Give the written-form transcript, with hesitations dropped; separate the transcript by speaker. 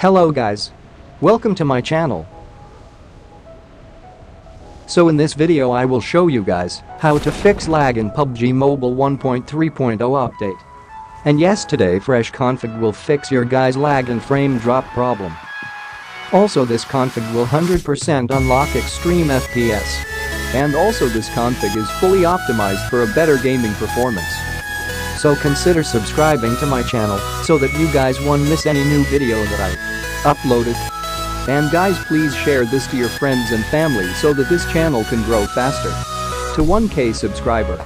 Speaker 1: Hello guys. Welcome to my channel. So in this video I will show you guys how to fix lag in PUBG Mobile 1.3.0 update. And yes, today fresh config will fix your guys' lag and frame drop problem. Also this config will 100% unlock extreme FPS. And also this config is fully optimized for a better gaming performance. So consider subscribing to my channel so that you guys won't miss any new video that I uploaded. And guys, please share this to your friends and family so that this channel can grow faster to 1K subscriber.